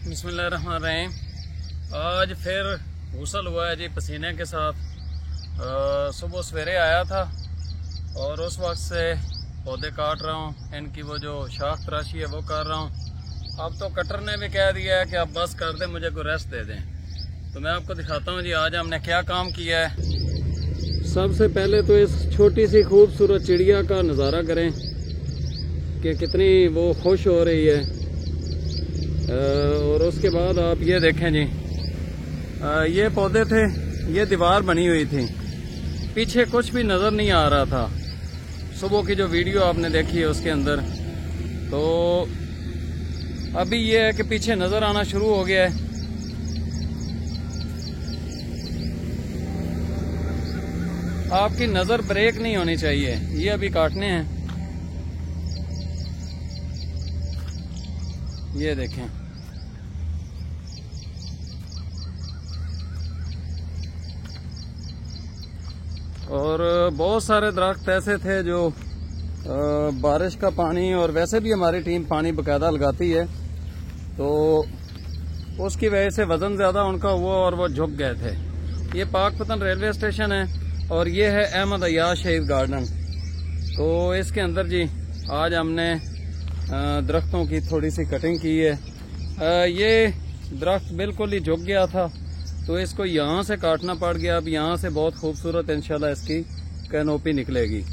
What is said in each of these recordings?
बिस्मिल्लाहिर्रहमानिर्रहीम। आज फिर गुस्ल हुआ है जी पसीने के साथ। सुबह सवेरे आया था और उस वक्त से पौधे काट रहा हूँ, इनकी वो जो शाख तराशी है वो कर रहा हूँ। अब तो कटर ने भी कह दिया है कि आप बस कर दें, मुझे कोई रेस्ट दे दें। तो मैं आपको दिखाता हूँ जी आज हमने क्या काम किया है। सबसे पहले तो इस छोटी सी खूबसूरत चिड़िया का नज़ारा करें कि कितनी वो खुश हो रही है। और उसके बाद आप ये देखें जी, ये पौधे थे, ये दीवार बनी हुई थी, पीछे कुछ भी नज़र नहीं आ रहा था। सुबह की जो वीडियो आपने देखी है उसके अंदर, तो अभी ये है कि पीछे नज़र आना शुरू हो गया है। आपकी नज़र ब्रेक नहीं होनी चाहिए। ये अभी काटने हैं, ये देखें। और बहुत सारे दरख्त ऐसे थे जो बारिश का पानी, और वैसे भी हमारी टीम पानी बकायदा लगाती है, तो उसकी वजह से वजन ज़्यादा उनका हुआ और वो झुक गए थे। ये पाकपतन रेलवे स्टेशन है और ये है अहमद अय्याज शहीद गार्डन। तो इसके अंदर जी आज हमने दरख्तों की थोड़ी सी कटिंग की है। ये दरख्त बिल्कुल ही झुक गया था, तो इसको यहाँ से काटना पड़ गया। अब यहाँ से बहुत खूबसूरत इंशाल्लाह इसकी कैनोपी निकलेगी।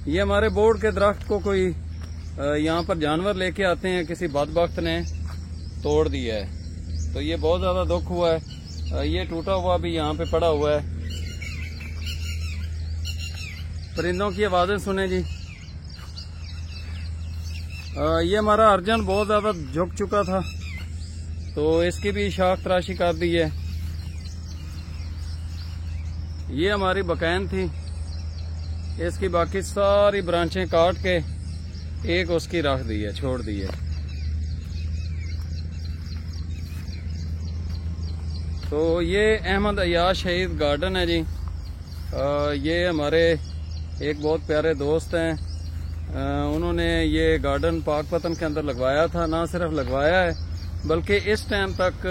ये हमारे बोर्ड के दरख्त को कोई यहाँ पर जानवर लेके आते हैं, किसी बदबख्त ने तोड़ दिया है, तो ये बहुत ज़्यादा दुख हुआ है। ये टूटा हुआ भी यहाँ पे पड़ा हुआ है। परिंदों की आवाज़ें सुने जी। ये हमारा अर्जन बहुत ज़्यादा झुक चुका था, तो इसकी भी शाख तराशी कर दी है। ये हमारी बकैन थी, इसकी बाकी सारी ब्रांचें काट के एक उसकी रख दी है, छोड़ दी है। तो ये अहमद अय्याज शहीद गार्डन है जी। ये हमारे एक बहुत प्यारे दोस्त हैं, उन्होंने ये गार्डन पाकपतन के अंदर लगवाया था। ना सिर्फ लगवाया है बल्कि इस टाइम तक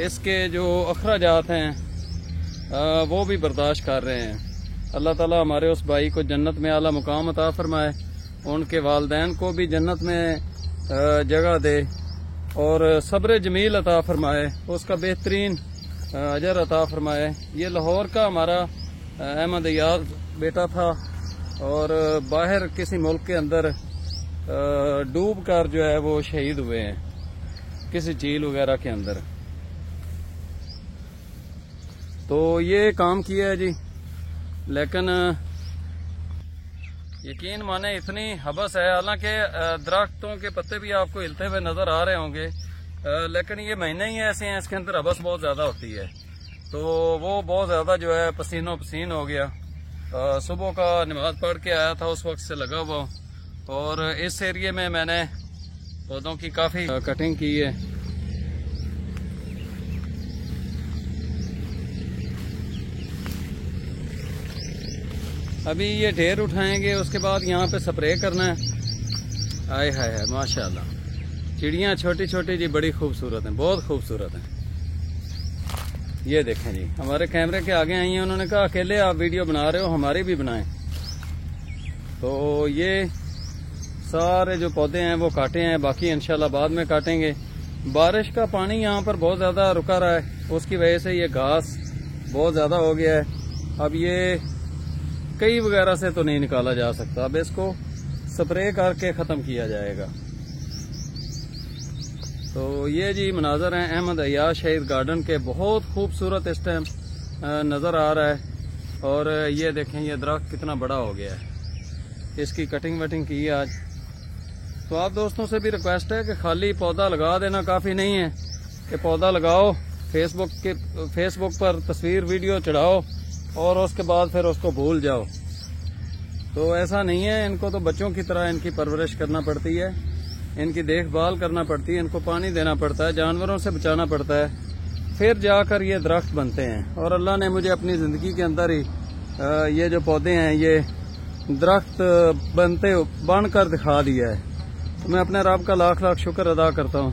इसके जो अखराजात हैं वो भी बर्दाश्त कर रहे हैं। अल्लाह ताला हमारे उस भाई को जन्नत में आला मुकाम अता फरमाए, उनके वालदैन को भी जन्नत में जगह दे और सब्र जमील अता फरमाए, उसका बेहतरीन अजर अता फरमाए। ये लाहौर का हमारा अहमद अय्याज बेटा था और बाहर किसी मुल्क के अंदर डूब कर जो है वो शहीद हुए हैं, किसी झील वगैरह के अंदर। तो ये काम किया है जी, लेकिन यकीन माने इतनी हबस है। हालांकि दरख्तों के पत्ते भी आपको हिलते हुए नजर आ रहे होंगे, लेकिन ये महीने ही ऐसे हैं, इसके अंदर हबस बहुत ज्यादा होती है। तो वो बहुत ज्यादा जो है पसीनो पसीन हो गया। सुबह का नमाज पढ़ के आया था, उस वक्त से लगा हुआ। और इस एरिए में मैंने पौधों की काफी कटिंग की है। अभी ये ढेर उठाएंगे, उसके बाद यहाँ पे स्प्रे करना है। आए हाय माशाल्लाह, चिड़ियाँ छोटी छोटी जी बड़ी खूबसूरत हैं, बहुत खूबसूरत हैं। ये देखें जी, हमारे कैमरे के आगे आई हैं, उन्होंने कहा अकेले आप वीडियो बना रहे हो, हमारी भी बनाएं। तो ये सारे जो पौधे हैं वो काटे हैं, बाकी इंशाल्लाह बाद में काटेंगे। बारिश का पानी यहाँ पर बहुत ज्यादा रुका रहा है, उसकी वजह से ये घास बहुत ज्यादा हो गया है। अब ये कई वगैरह से तो नहीं निकाला जा सकता, अब इसको स्प्रे करके खत्म किया जाएगा। तो ये जी मनाजर हैं अहमद अय्याज शहीद गार्डन के, बहुत खूबसूरत इस टाइम नजर आ रहा है। और ये देखें, ये दरख्त कितना बड़ा हो गया है, इसकी कटिंग वटिंग की है आज। तो आप दोस्तों से भी रिक्वेस्ट है कि खाली पौधा लगा देना काफी नहीं है, कि पौधा लगाओ, फेसबुक पर तस्वीर वीडियो चढ़ाओ और उसके बाद फिर उसको भूल जाओ। तो ऐसा नहीं है, इनको तो बच्चों की तरह इनकी परवरिश करना पड़ती है, इनकी देखभाल करना पड़ती है, इनको पानी देना पड़ता है, जानवरों से बचाना पड़ता है, फिर जाकर ये दरख्त बनते हैं। और अल्लाह ने मुझे अपनी जिंदगी के अंदर ही ये जो पौधे हैं ये दरख्त बनकर दिखा दिया है। तो मैं अपने रब का लाख लाख शुक्र अदा करता हूँ।